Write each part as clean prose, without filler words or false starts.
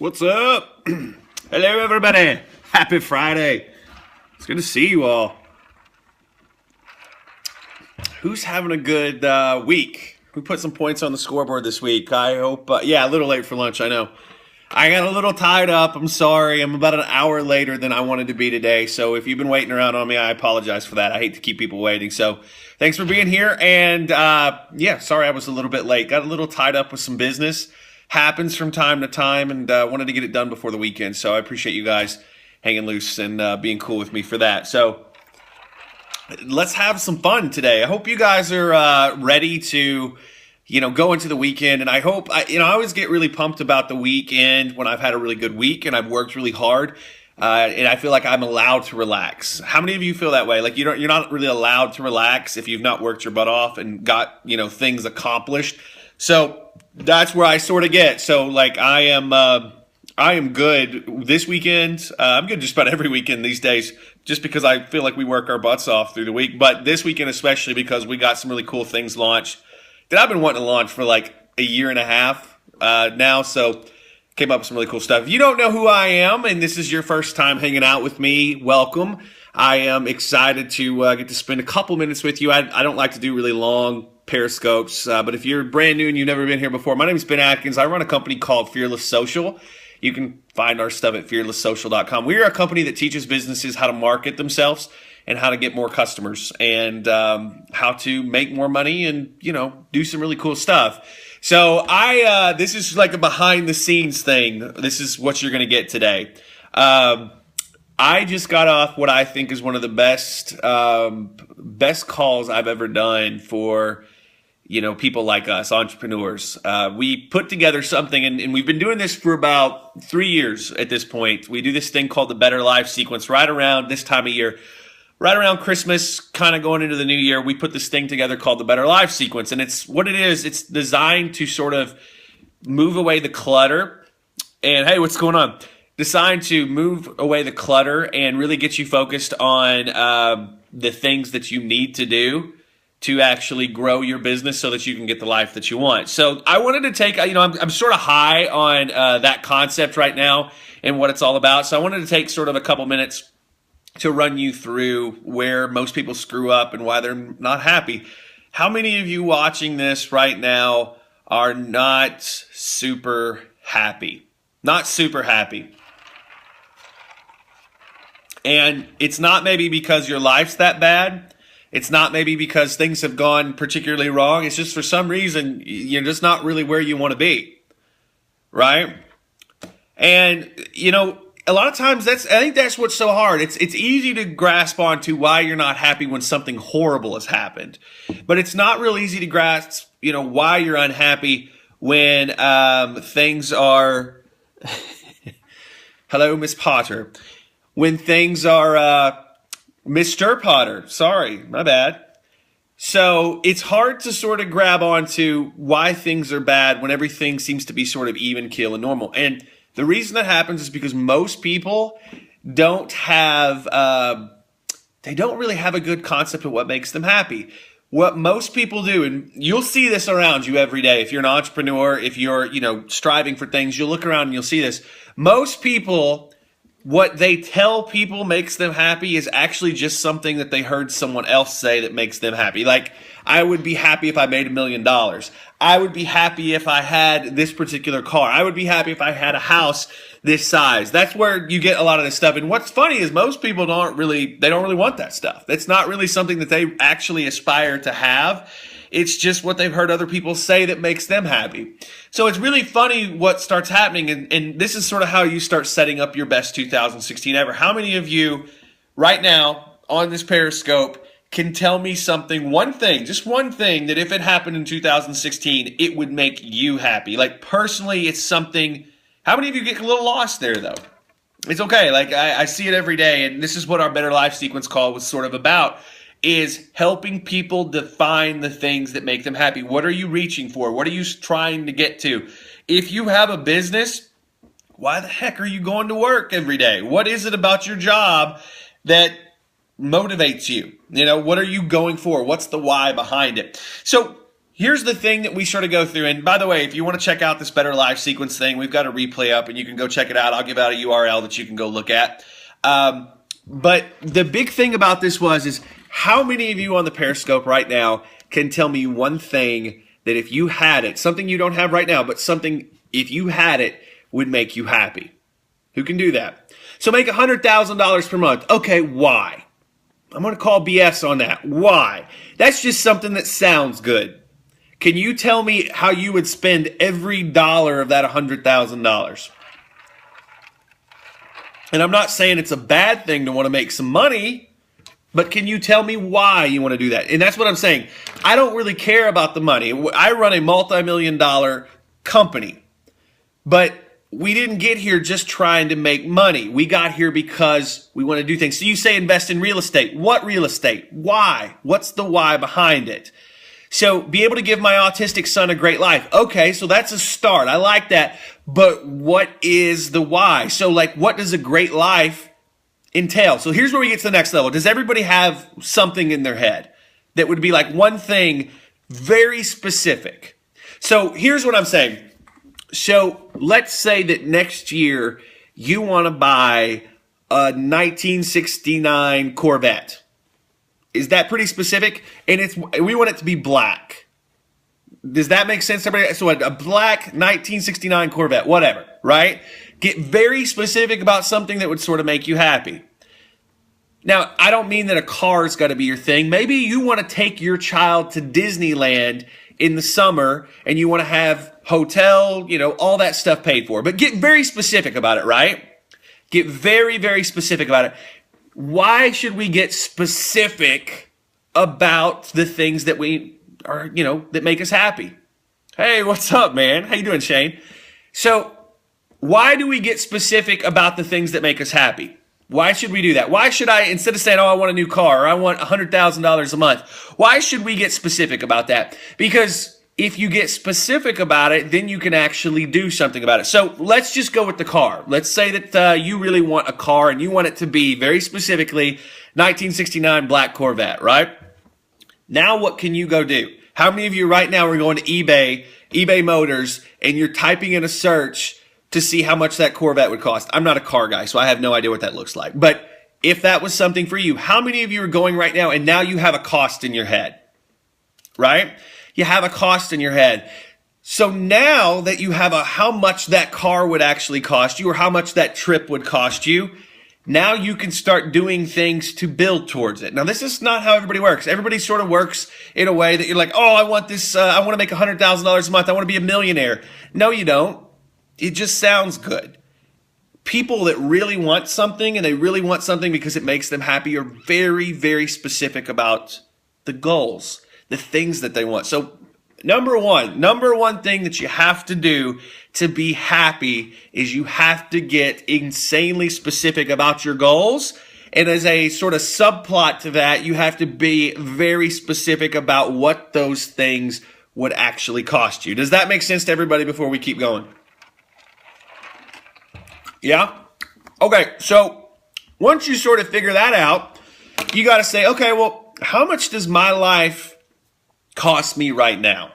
What's up? Hello, everybody. Happy Friday. It's good to see you all. Who's having a good week? Who put some points on the scoreboard this week? I hope, yeah, a little late for lunch, I know. I got a little tied up. I'm sorry. I'm about an hour later than I wanted to be today. So if you've been waiting around on me, I apologize for that. I hate to keep people waiting. So thanks for being here. And yeah, sorry I was a little bit late. Got a little tied up with some business. Happens from time to time, and wanted to get it done before the weekend. So I appreciate you guys hanging loose and being cool with me for that. So let's have some fun today. I hope you guys are ready to go into the weekend. And I hope, I always get really pumped about the weekend when I've had a really good week and I've worked really hard. And I feel like I'm allowed to relax. How many of you feel that way? Like you're not really allowed to relax if you've not worked your butt off and got, things accomplished. So that's where I sort of get. So like I am good this weekend. I'm good just about every weekend these days, just because I feel like we work our butts off through the week. But this weekend especially because we got some really cool things launched that I've been wanting to launch for like a year and a half now. So came up with some really cool stuff. If you don't know who I am and this is your first time hanging out with me, welcome. I am excited to get to spend a couple minutes with you. I don't like to do really long Periscopes, but if you're brand new and you've never been here before, my name is Ben Atkins. I run a company called Fearless Social. You can find our stuff at fearlesssocial.com. We are a company that teaches businesses how to market themselves and how to get more customers and how to make more money and, do some really cool stuff. So this is like a behind the scenes thing. This is what you're going to get today. I just got off what I think is one of the best calls I've ever done for, people like us, entrepreneurs. We put together something, and we've been doing this for about 3 years at this point. We do this thing called the Better Life Sequence right around this time of year. Right around Christmas, kind of going into the new year, we put this thing together called the Better Life Sequence. And it's designed to sort of move away the clutter. And hey, what's going on? Designed to move away the clutter and really get you focused on the things that you need to do to actually grow your business so that you can get the life that you want. So I wanted to take, I'm sort of high on that concept right now and what it's all about. So I wanted to take sort of a couple minutes to run you through where most people screw up and why they're not happy. How many of you watching this right now are not super happy? Not super happy. And it's not maybe because your life's that bad. It's not maybe because things have gone particularly wrong. It's just for some reason, you're just not really where you want to be. Right? And, a lot of times I think that's what's so hard. It's easy to grasp onto why you're not happy when something horrible has happened. But it's not real easy to grasp, why you're unhappy when things are hello, Miss Potter. When things are Mr. Potter. Sorry, my bad. So it's hard to sort of grab onto why things are bad when everything seems to be sort of even keel and normal. And the reason that happens is because most people don't have, they don't really have a good concept of what makes them happy. What most people do, and you'll see this around you every day. If you're an entrepreneur, if you're, striving for things, you'll look around and you'll see this. Most people, what they tell people makes them happy is actually just something that they heard someone else say that makes them happy. Like, I would be happy if I made $1 million. I would be happy if I had this particular car. I would be happy if I had a house this size. That's where you get a lot of this stuff. And what's funny is most people don't really want that stuff. That's not really something that they actually aspire to have. It's just what they've heard other people say that makes them happy. So it's really funny what starts happening. And this is sort of how you start setting up your best 2016 ever. How many of you right now on this Periscope can tell me something, one thing, just one thing that if it happened in 2016, it would make you happy? Like personally, it's something. How many of you get a little lost there though? It's okay. Like I see it every day. And this is what our Better Life Sequence call was sort of about, is helping people define the things that make them happy. What are you reaching for? What are you trying to get to? If you have a business, why the heck are you going to work every day? What is it about your job that motivates you? What are you going for? What's the why behind it? So here's the thing that we sort of go through. And by the way, if you want to check out this Better Life Sequence thing, we've got a replay up and you can go check it out. I'll give out a URL that you can go look at. But the big thing about this is how many of you on the Periscope right now can tell me one thing that if you had it, something you don't have right now, but something if you had it would make you happy? Who can do that? So make $100,000 per month. Okay, why? I'm going to call BS on that. Why? That's just something that sounds good. Can you tell me how you would spend every dollar of that $100,000? And I'm not saying it's a bad thing to want to make some money, but can you tell me why you want to do that? And that's what I'm saying. I don't really care about the money. I run a multi-million-dollar company, but we didn't get here just trying to make money. We got here because we want to do things. So you say invest in real estate. What real estate? Why? What's the why behind it? So be able to give my autistic son a great life. Okay, so that's a start. I like that. But what is the why? So like, what does a great life entail? So here's where we get to the next level. Does everybody have something in their head that would be like one thing very specific? So here's what I'm saying. So let's say that next year you want to buy a 1969 Corvette. Is that pretty specific? And we want it to be black. Does that make sense to everybody? So a black 1969 Corvette, whatever, right? Get very specific about something that would sort of make you happy. Now, I don't mean that a car's got to be your thing. Maybe you want to take your child to Disneyland in the summer and you want to have hotel, all that stuff paid for. But get very specific about it, right? Get very, very specific about it. Why should we get specific about the things that we are, that make us happy? Hey, what's up, man? How you doing, Shane? So why do we get specific about the things that make us happy? Why should we do that? Why should I, instead of saying, oh, I want a new car or I want $100,000 a month, why should we get specific about that? Because if you get specific about it, then you can actually do something about it. So let's just go with the car. Let's say that you really want a car and you want it to be very specifically 1969 black Corvette, right? Now what can you go do? How many of you right now are going to eBay Motors, and you're typing in a search to see how much that Corvette would cost? I'm not a car guy, so I have no idea what that looks like. But if that was something for you, how many of you are going right now and now you have a cost in your head, right? You have a cost in your head. So now that you have how much that car would actually cost you or how much that trip would cost you, now you can start doing things to build towards it. Now, this is not how everybody works. Everybody sort of works in a way that you're like, oh, I want this, I want to make $100,000 a month. I want to be a millionaire. No, you don't. It just sounds good. People that really want something and they really want something because it makes them happy are very, very specific about the goals, the things that they want. So number one thing that you have to do to be happy is you have to get insanely specific about your goals. And as a sort of subplot to that, you have to be very specific about what those things would actually cost you. Does that make sense to everybody before we keep going? Yeah? Okay, so once you sort of figure that out, you got to say, okay, well, how much does my life cost me right now?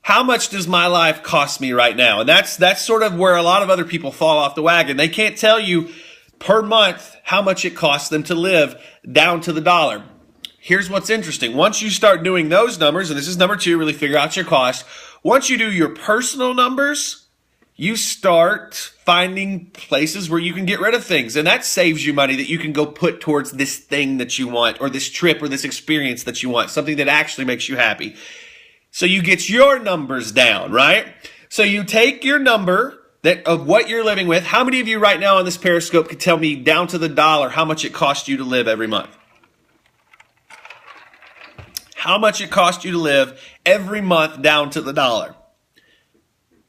How much does my life cost me right now? And that's sort of where a lot of other people fall off the wagon. They can't tell you per month how much it costs them to live down to the dollar. Here's what's interesting. Once you start doing those numbers, and this is number 2, really figure out your cost. Once you do your personal numbers, you start finding places where you can get rid of things. And that saves you money that you can go put towards this thing that you want, or this trip, or this experience that you want, something that actually makes you happy. So you get your numbers down, right? So you take your number of what you're living with. How many of you right now on this Periscope could tell me down to the dollar how much it costs you to live every month? How much it costs you to live every month down to the dollar?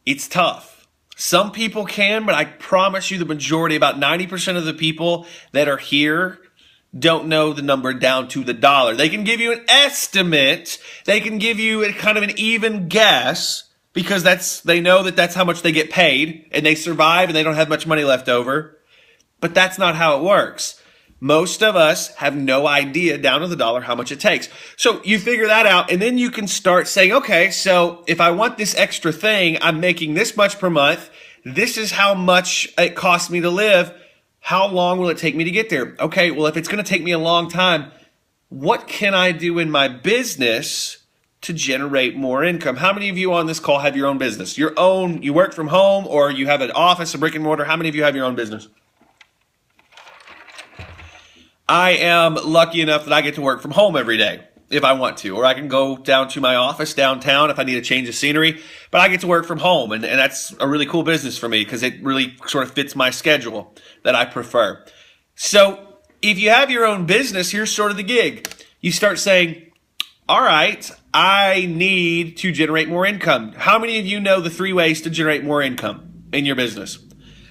It's tough. Some people can, but I promise you the majority, about 90% of the people that are here don't know the number down to the dollar. They can give you an estimate. They can give you a kind of an even guess because they know that that's how much they get paid and they survive and they don't have much money left over. But that's not how it works. Most of us have no idea down to the dollar how much it takes. So you figure that out, and then you can start saying, okay, so if I want this extra thing, I'm making this much per month. This is how much it costs me to live. How long will it take me to get there? Okay, well, if it's going to take me a long time, what can I do in my business to generate more income? How many of you on this call have your own business? You work from home, or you have an office, a brick and mortar? How many of you have your own business? I am lucky enough that I get to work from home every day if I want to, or I can go down to my office downtown if I need a change of scenery, but I get to work from home, and that's a really cool business for me because it really sort of fits my schedule that I prefer. So if you have your own business, here's sort of the gig. You start saying, all right, I need to generate more income. How many of you know the 3 ways to generate more income in your business?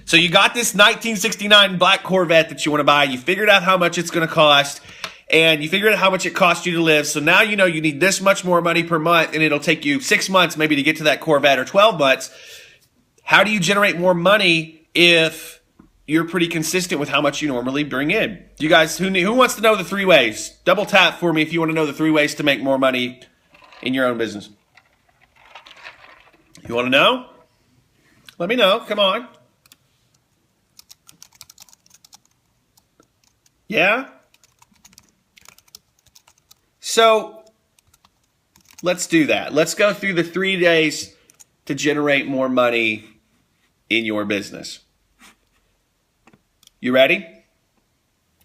So you got this 1969 black Corvette that you want to buy. You figured out how much it's going to cost, and you figured out how much it costs you to live. So now you know you need this much more money per month, and it'll take you 6 months maybe to get to that Corvette, or 12 months. How do you generate more money if you're pretty consistent with how much you normally bring in? You guys, who wants to know the 3 ways? Double tap for me if you want to know the 3 ways to make more money in your own business. You want to know? Let me know. Come on. Yeah? So let's do that. Let's go through the 3 days to generate more money in your business. You ready?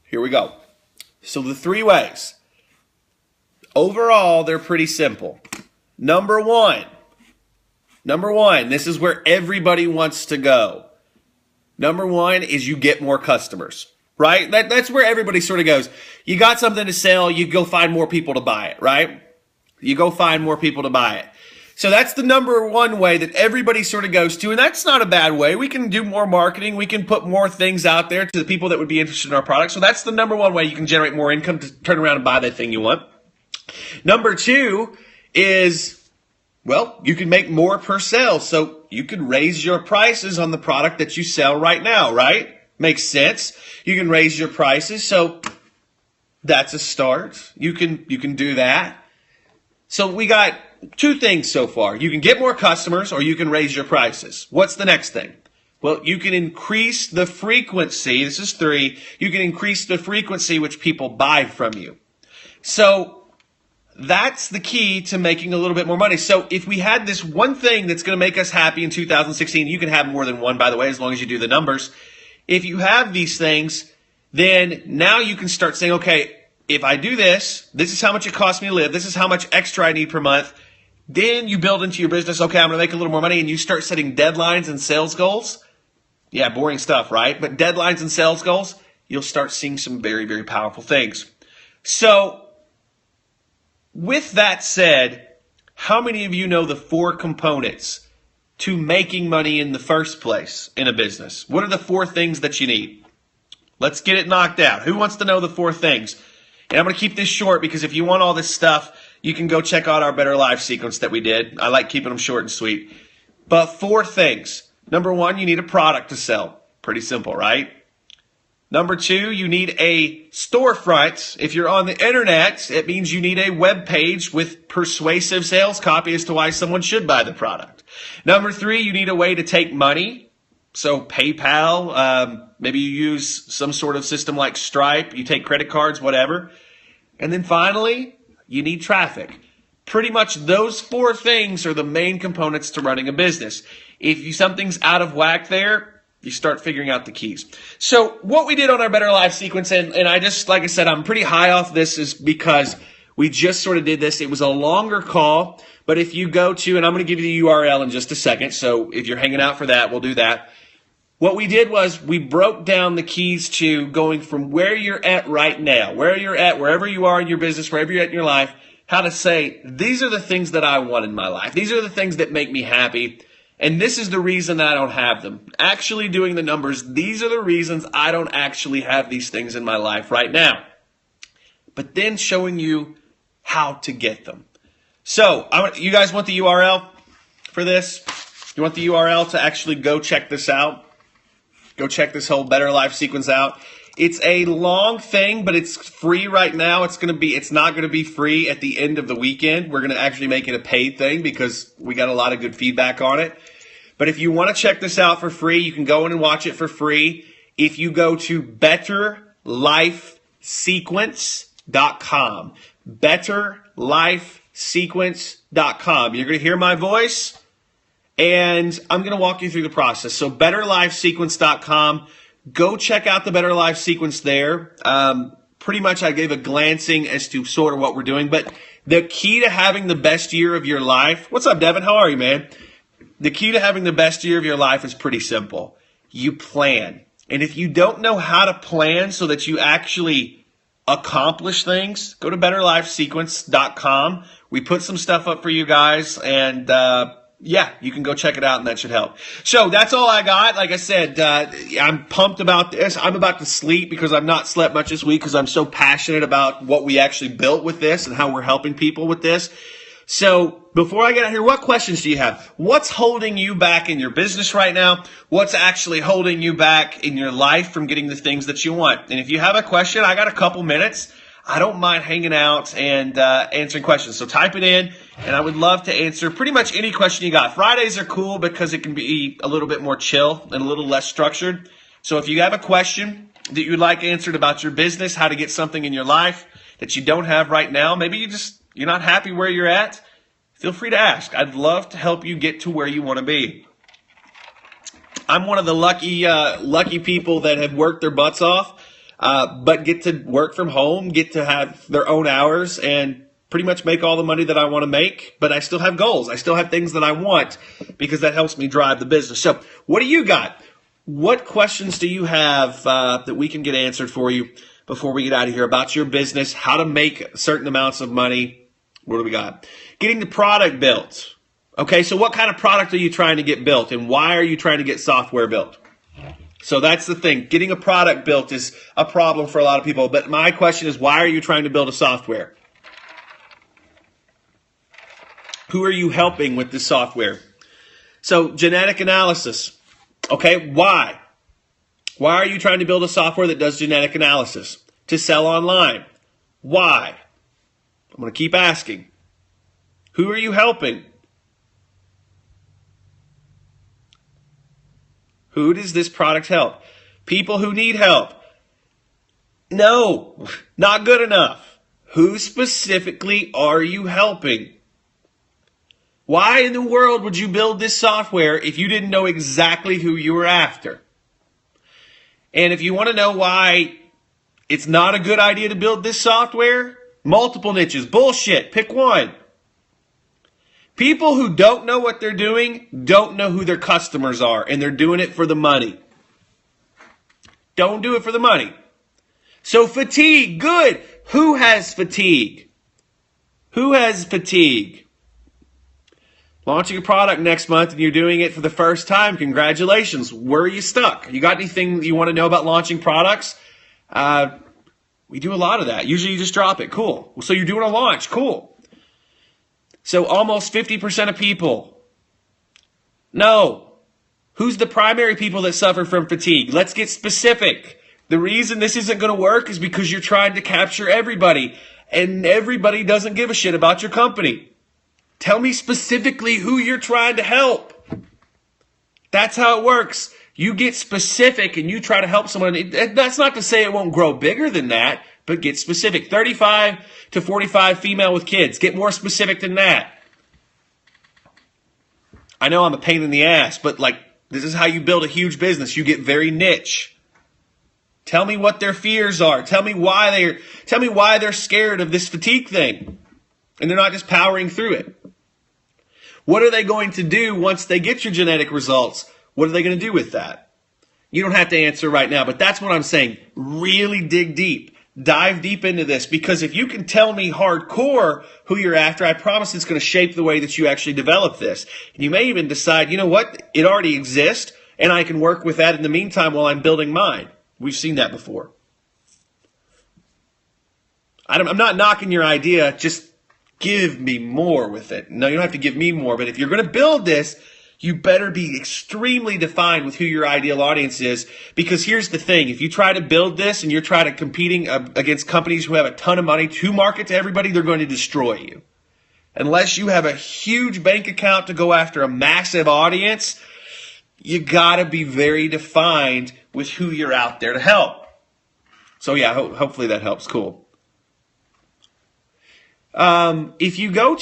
Here we go. So the 3 ways. Overall, they're pretty simple. Number one, this is where everybody wants to go. Number 1 is you get more customers. Right? That's where everybody sort of goes. You got something to sell, you go find more people to buy it, right? You go find more people to buy it. So that's the number 1 way that everybody sort of goes to, and that's not a bad way. We can do more marketing. We can put more things out there to the people that would be interested in our product. So that's the number 1 way you can generate more income to turn around and buy that thing you want. Number 2 is, well, you can make more per sale. So you can raise your prices on the product that you sell right now, right? Makes sense. You can raise your prices, so that's a start. You can do that. So we got 2 things so far. You can get more customers, or you can raise your prices. What's the next thing? Well, you can increase the frequency. This is 3. You can increase the frequency which people buy from you. So that's the key to making a little bit more money. So if we had this one thing that's going to make us happy in 2016, you can have more than one, by the way, as long as you do the numbers. If you have these things, then now you can start saying, okay, if I do this, this is how much it costs me to live. This is how much extra I need per month. Then you build into your business, okay, I'm going to make a little more money, and you start setting deadlines and sales goals. Yeah, boring stuff, right? But deadlines and sales goals, you'll start seeing some very, very powerful things. So with that said, how many of you know the 4 components to making money in the first place in a business? What are the 4 things that you need? Let's get it knocked out. Who wants to know the 4 things? And I'm going to keep this short because if you want all this stuff, you can go check out our Better Life sequence that we did. I like keeping them short and sweet. But 4 things. Number 1, you need a product to sell. Pretty simple, right? Number 2, you need a storefront. If you're on the internet, it means you need a web page with persuasive sales copy as to why someone should buy the product. Number 3, you need a way to take money. So PayPal, maybe you use some sort of system like Stripe. You take credit cards, whatever. And then finally, you need traffic. Pretty much those 4 things are the main components to running a business. If something's out of whack there, you start figuring out the keys. So what we did on our Better Life sequence, and I just, like I said, I'm pretty high off this, is because we just sort of did this. It was a longer call, but if you go to, and I'm going to give you the URL in just a second, so if you're hanging out for that, we'll do that. What we did was we broke down the keys to going from where you're at right now, where you're at, wherever you are in your business, wherever you're at in your life, how to say, these are the things that I want in my life. These are the things that make me happy. And this is the reason that I don't have them. Actually doing the numbers, these are the reasons I don't actually have these things in my life right now. But then showing you how to get them. So, you guys want the URL for this? You want the URL to actually go check this out? Go check this whole Better Life sequence out? It's a long thing, but it's free right now. It's not going to be free at the end of the weekend. We're going to actually make it a paid thing because we got a lot of good feedback on it. But if you want to check this out for free, you can go in and watch it for free. If you go to betterlifesequence.com, betterlifesequence.com. You're going to hear my voice, and I'm going to walk you through the process. So betterlifesequence.com, go check out the Better Life Sequence there. Pretty much I gave a glancing as to sort of what we're doing, but the key to having the best year of your life, what's up, Devin? How are you, man? The key to having the best year of your life is pretty simple. You plan. And if you don't know how to plan so that you actually accomplish things, go to betterlifesequence.com. We put some stuff up for you guys, and you can go check it out, and that should help. So that's all I got. Like I said, I'm pumped about this. I'm about to sleep because I've not slept much this week because I'm so passionate about what we actually built with this and how we're helping people with this. So before I get out here, what questions do you have? What's holding you back in your business right now? What's actually holding you back in your life from getting the things that you want? And if you have a question, I got a couple minutes. I don't mind hanging out and answering questions. So type it in, and I would love to answer pretty much any question you got. Fridays are cool because it can be a little bit more chill and a little less structured. So if you have a question that you'd like answered about your business, how to get something in your life that you don't have right now, maybe you're not happy where you're at, feel free to ask. I'd love to help you get to where you want to be. I'm one of the lucky people that have worked their butts off, but get to work from home, get to have their own hours, and pretty much make all the money that I want to make. But I still have goals. I still have things that I want because that helps me drive the business. So what do you got? What questions do you have that we can get answered for you before we get out of here about your business, how to make certain amounts of money? What do we got? Getting the product built. Okay, so what kind of product are you trying to get built, and why are you trying to get software built? So that's the thing. Getting a product built is a problem for a lot of people. But my question is, why are you trying to build a software? Who are you helping with this software? So genetic analysis. Okay, why? Why are you trying to build a software that does genetic analysis? To sell online. Why? I'm going to keep asking. Who are you helping? Who does this product help? People who need help. No, not good enough. Who specifically are you helping? Why in the world would you build this software if you didn't know exactly who you were after? And if you want to know why it's not a good idea to build this software, multiple niches, bullshit, pick one. People who don't know what they're doing don't know who their customers are, and they're doing it for the money. Don't do it for the money. So fatigue, good. Who has fatigue? Who has fatigue? Launching a product next month and you're doing it for the first time. Congratulations. Where are you stuck? You got anything that you want to know about launching products? We do a lot of that. Usually you just drop it. Cool. So you're doing a launch. Cool. So almost 50% of people. No. Who's the primary people that suffer from fatigue? Let's get specific. The reason this isn't going to work is because you're trying to capture everybody, and everybody doesn't give a shit about your company. Tell me specifically who you're trying to help. That's how it works. You get specific and you try to help someone. That's not to say it won't grow bigger than that, but get specific. 35 to 45 female with kids. Get more specific than that. I know I'm a pain in the ass, but this is how you build a huge business. You get very niche. Tell me what their fears are. Tell me why they're scared of this fatigue thing. And they're not just powering through it. What are they going to do once they get your genetic results? What are they going to do with that? You don't have to answer right now, but that's what I'm saying. Really dig deep. Dive deep into this, because if you can tell me hardcore who you're after, I promise it's going to shape the way that you actually develop this. And you may even decide, you know what? It already exists, and I can work with that in the meantime while I'm building mine. We've seen that before. I'm not knocking your idea, just give me more with it. No, you don't have to give me more, but if you're going to build this, you better be extremely defined with who your ideal audience is, because here's the thing. If you try to build this and you're trying to competing against companies who have a ton of money to market to everybody, they're going to destroy you. Unless you have a huge bank account to go after a massive audience, you got to be very defined with who you're out there to help. So yeah, hopefully that helps. Cool. If you go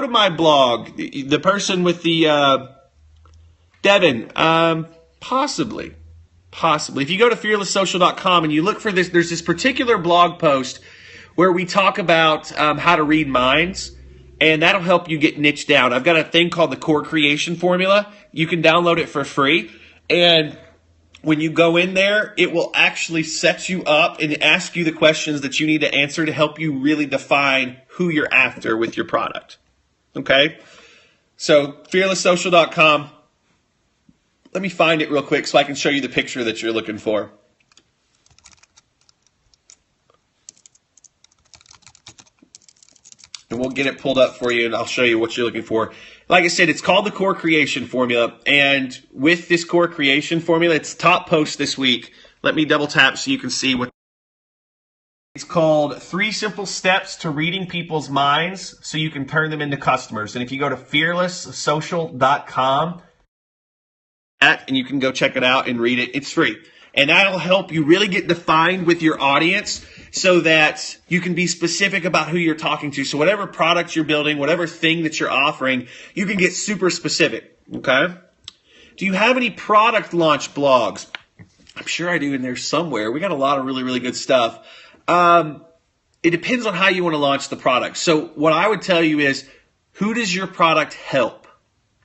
to my blog, the person with the Devin, possibly. If you go to fearlesssocial.com and you look for this, there's this particular blog post where we talk about how to read minds, and that'll help you get niche down. I've got a thing called the Core Creation Formula. You can download it for free, and when you go in there, it will actually set you up and ask you the questions that you need to answer to help you really define who you're after with your product. Okay? So, fearlesssocial.com. Let me find it real quick so I can show you the picture that you're looking for. And we'll get it pulled up for you, and I'll show you what you're looking for. Like I said, it's called the Core Creation Formula. And with this Core Creation Formula, it's top post this week. Let me double tap so you can see what it's called. 3 Simple Steps to Reading People's Minds so you can turn them into customers. And if you go to fearlesssocial.com, and you can go check it out and read it, it's free. And that'll help you really get defined with your audience so that you can be specific about who you're talking to. So whatever product you're building, whatever thing that you're offering, you can get super specific, okay? Do you have any product launch blogs? I'm sure I do in there somewhere. We got a lot of really, really good stuff. It depends on how you want to launch the product. So what I would tell you is, who does your product help?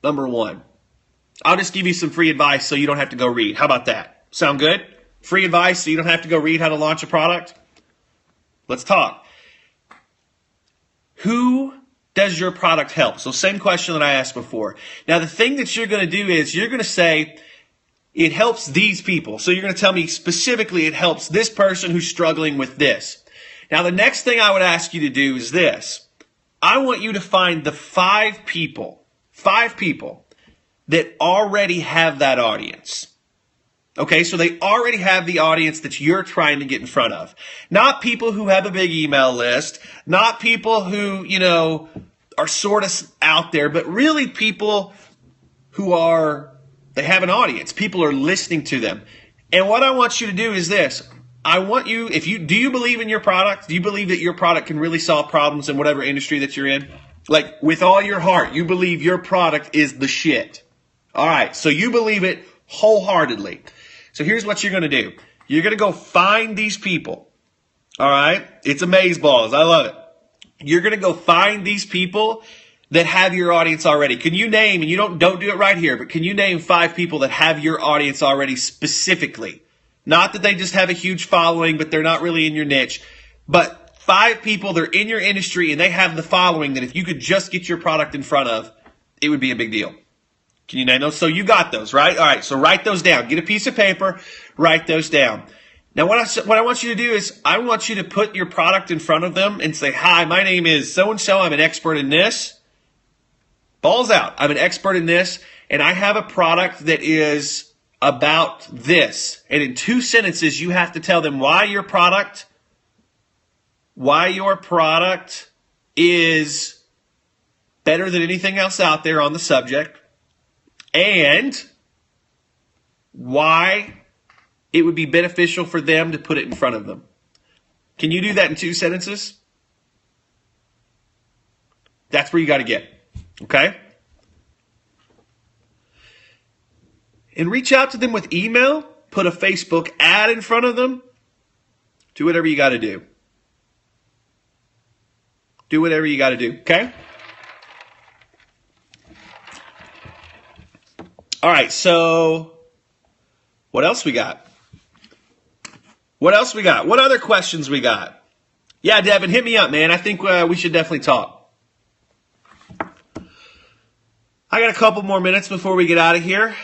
Number one. I'll just give you some free advice so you don't have to go read. How about that? Sound good? Free advice so you don't have to go read how to launch a product? Let's talk. Who does your product help? So same question that I asked before. Now the thing that you're going to do is you're going to say, it helps these people. So you're going to tell me specifically it helps this person who's struggling with this. Now the next thing I would ask you to do is this. I want you to find the 5 people that already have that audience. Okay, so they already have the audience that you're trying to get in front of. Not people who have a big email list, not people who, are sort of out there, but really people who they have an audience. People are listening to them. And what I want you to do is this. I want you, do you believe in your product? Do you believe that your product can really solve problems in whatever industry that you're in? Like, with all your heart, you believe your product is the shit. All right, so you believe it wholeheartedly. So here's what you're going to do. You're going to go find these people. All right? It's amazeballs. I love it. You're going to go find these people that have your audience already. Can you name, and you don't do it right here, but can you name 5 people that have your audience already specifically? Not that they just have a huge following, but they're not really in your niche. But 5 people, they're in your industry, and they have the following that if you could just get your product in front of, it would be a big deal. Can you name those? So you got those, right? All right, so write those down. Get a piece of paper, write those down. Now, what I want you to do is I want you to put your product in front of them and say, hi, my name is so-and-so. I'm an expert in this. Balls out. I'm an expert in this, and I have a product that is about this. And in 2 sentences, you have to tell them why your product is better than anything else out there on the subject, and why it would be beneficial for them to put it in front of them. Can you do that in 2 sentences? That's where you got to get. Okay? And reach out to them with email. Put a Facebook ad in front of them. Do whatever you got to do. Do whatever you got to do. Okay? All right, so what else we got? What other questions we got? Yeah, Devin, hit me up, man. I think we should definitely talk. I got a couple more minutes before we get out of here.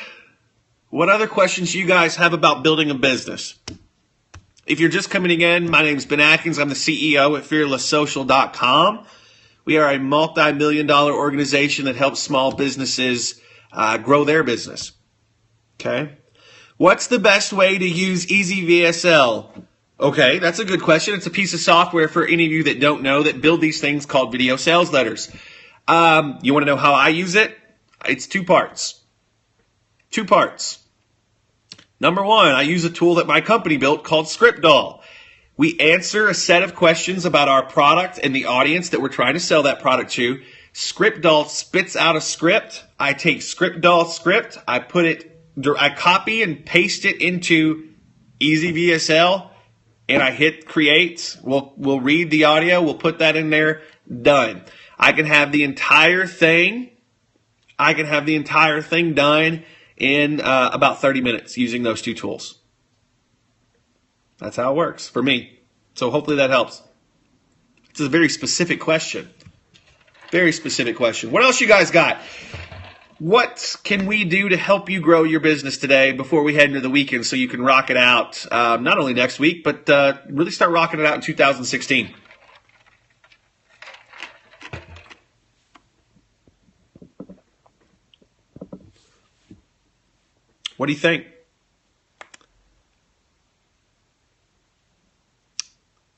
What other questions you guys have about building a business? If you're just coming in, my name is Ben Atkins. I'm the CEO at fearlesssocial.com. We are a multi-million-dollar organization that helps small businesses grow their business. Okay. What's the best way to use EasyVSL? Okay, that's a good question. It's a piece of software for any of you that don't know that build these things called video sales letters. You want to know how I use it? It's two parts. Two parts. Number one, I use a tool that my company built called ScriptDoll. We answer a set of questions about our product and the audience that we're trying to sell that product to. ScriptDoll spits out a script. I take ScriptDoll script, I copy and paste it into EasyVSL, and I hit create. We'll read the audio, we'll put that in there, done. I can have the entire thing done in about 30 minutes using those two tools. That's how it works for me. So hopefully that helps. It's a very specific question. Very specific question. What else you guys got? What can we do to help you grow your business today before we head into the weekend so you can rock it out not only next week, but really start rocking it out in 2016? What do you think?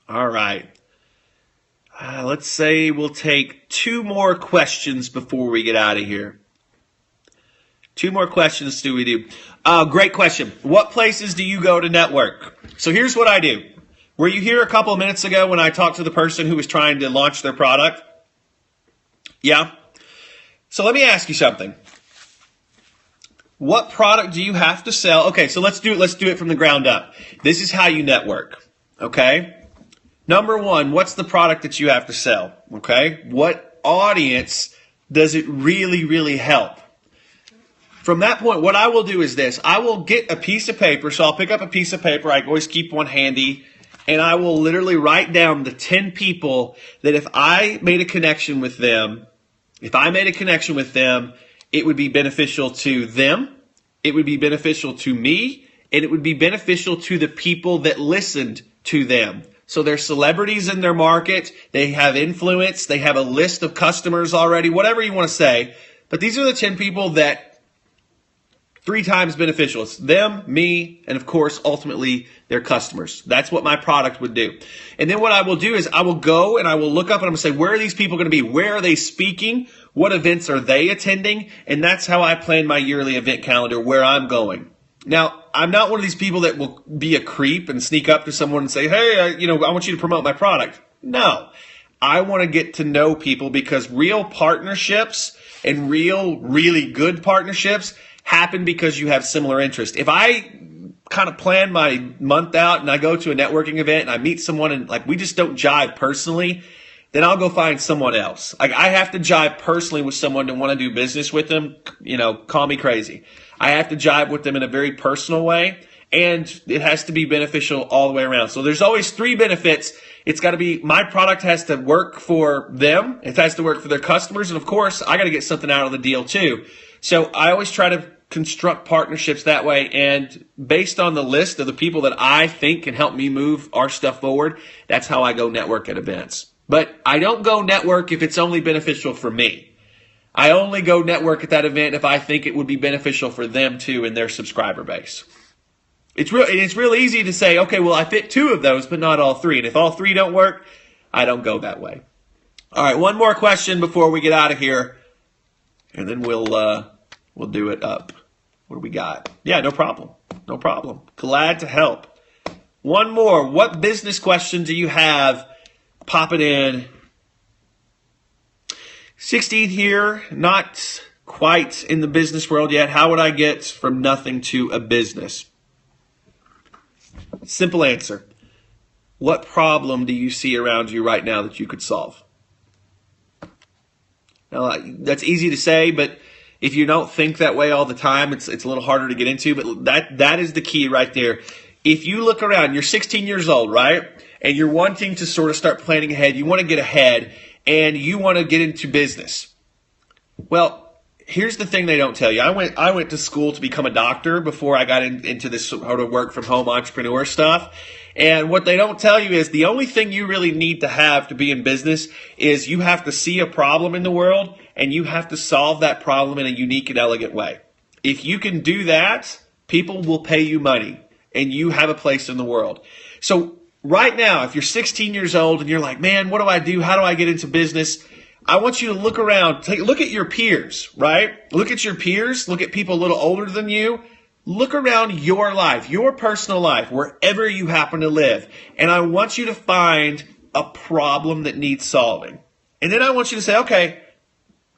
All right. Let's say we'll take two more questions before we get out of here. Two more questions do we do? Great question. What places do you go to network? So here's what I do. Were you here a couple of minutes ago when I talked to the person who was trying to launch their product? Yeah? So let me ask you something. What product do you have to sell? Okay, so let's do it from the ground up. This is how you network. Okay? Number one, what's the product that you have to sell? Okay? What audience does it really, really help? From that point, what I will do is this. I will get a piece of paper. So I'll pick up a piece of paper. I always keep one handy. And I will literally write down the 10 people that if I made a connection with them, it would be beneficial to them, it would be beneficial to me, and it would be beneficial to the people that listened to them. So they're celebrities in their market, they have influence, they have a list of customers already, whatever you want to say. But these are the 10 people that 3 times beneficial. It's them, me, and of course, ultimately, their customers. That's what my product would do. And then what I will do is I will go and I will look up and I'm going to say, where are these people going to be? Where are they speaking? What events are they attending? And that's how I plan my yearly event calendar, where I'm going. Now, I'm not one of these people that will be a creep and sneak up to someone and say, hey, I want you to promote my product. No. I want to get to know people because real partnerships and really good partnerships happen because you have similar interests. If I kind of plan my month out and I go to a networking event and I meet someone and we just don't jive personally, then I'll go find someone else. I have to jive personally with someone to want to do business with them. Call me crazy. I have to jive with them in a very personal way, and it has to be beneficial all the way around. So there's always 3 benefits. It's got to be, my product has to work for them. It has to work for their customers. And of course, I got to get something out of the deal too. So I always try to construct partnerships that way, and based on the list of the people that I think can help me move our stuff forward, that's how I go network at events. But I don't go network if it's only beneficial for me. I only go network at that event if I think it would be beneficial for them too in their subscriber base. It's real easy to say, okay, well, I fit 2 of those, but not all 3. And if all 3 don't work, I don't go that way. All right, one more question before we get out of here, and then we'll do it up. What do we got? Yeah, no problem. No problem. Glad to help. One more. What business question do you have? Pop it in. 16 here. Not quite in the business world yet. How would I get from nothing to a business? Simple answer. What problem do you see around you right now that you could solve? Now, that's easy to say, but if you don't think that way all the time, it's a little harder to get into, but that is the key right there. If you look around, you're 16 years old, right? And you're wanting to sort of start planning ahead. You want to get ahead, and you want to get into business. Well, here's the thing they don't tell you. I went to school to become a doctor before I got into this sort of work from home entrepreneur stuff. And what they don't tell you is the only thing you really need to have to be in business is you have to see a problem in the world and you have to solve that problem in a unique and elegant way. If you can do that, people will pay you money and you have a place in the world. So right now, if you're 16 years old and you're like, man, what do I do? How do I get into business? I want you to look around, look at your peers, right? Look at your peers, look at people a little older than you. Look around your life, your personal life, wherever you happen to live. And I want you to find a problem that needs solving. And then I want you to say, okay,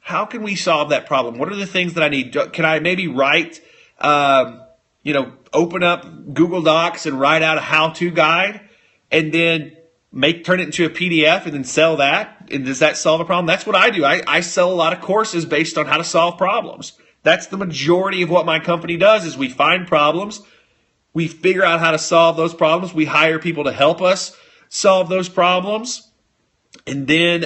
how can we solve that problem? What are the things that I need? Can I maybe write, open up Google Docs and write out a how-to guide and then turn it into a PDF and then sell that? And does that solve a problem? That's what I do. I sell a lot of courses based on how to solve problems. That's the majority of what my company does is we find problems. We figure out how to solve those problems. We hire people to help us solve those problems. And then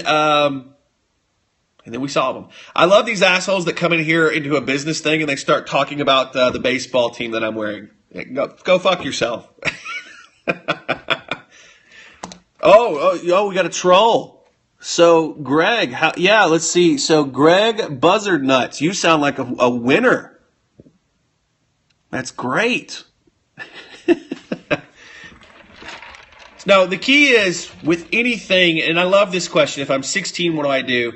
we solve them. I love these assholes that come in here into a business thing and they start talking about the baseball team that I'm wearing. Go fuck yourself. Oh, we got a troll. So, Greg, let's see. So, Greg Buzzard Nuts, you sound like a winner. That's great. Now, the key is with anything, and I love this question, if I'm 16, what do I do?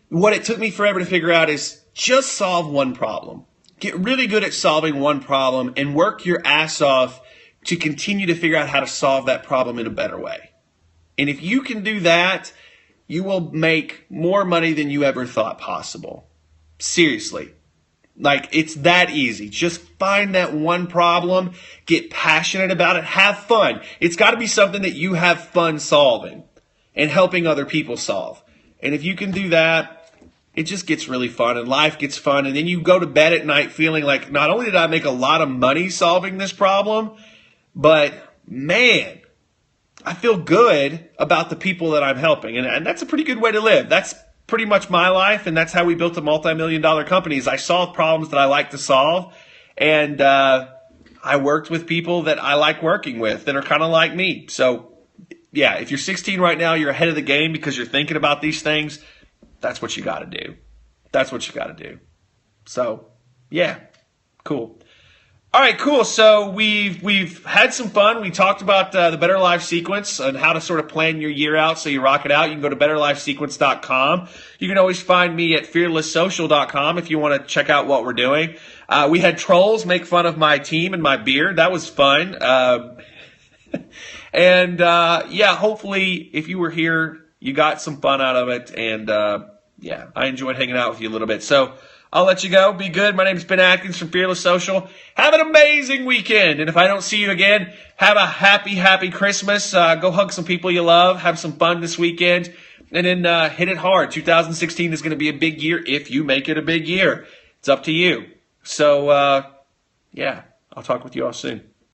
What it took me forever to figure out is just solve one problem. Get really good at solving one problem and work your ass off to continue to figure out how to solve that problem in a better way. And if you can do that, you will make more money than you ever thought possible. Seriously. Like, it's that easy. Just find that one problem, get passionate about it, have fun. It's got to be something that you have fun solving and helping other people solve. And if you can do that, it just gets really fun and life gets fun. And then you go to bed at night feeling like not only did I make a lot of money solving this problem, but man, I feel good about the people that I'm helping. And that's a pretty good way to live. That's pretty much my life, and that's how we built a multi-million-dollar company. Is I solve problems that I like to solve, and I worked with people that I like working with that are kind of like me. So, yeah, if you're 16 right now, you're ahead of the game because you're thinking about these things. That's what you got to do. That's what you got to do. So, yeah, cool. All right, cool. So we've had some fun. We talked about the Better Life Sequence and how to sort of plan your year out so you rock it out. You can go to betterlifesequence.com. You can always find me at fearlesssocial.com if you want to check out what we're doing. We had trolls make fun of my team and my beard. That was fun. Hopefully if you were here, you got some fun out of it. And I enjoyed hanging out with you a little bit. So I'll let you go. Be good. My name is Ben Atkins from Fearless Social. Have an amazing weekend. And if I don't see you again, have a happy, happy Christmas. Go hug some people you love. Have some fun this weekend. And then hit it hard. 2016 is going to be a big year if you make it a big year. It's up to you. So, I'll talk with you all soon.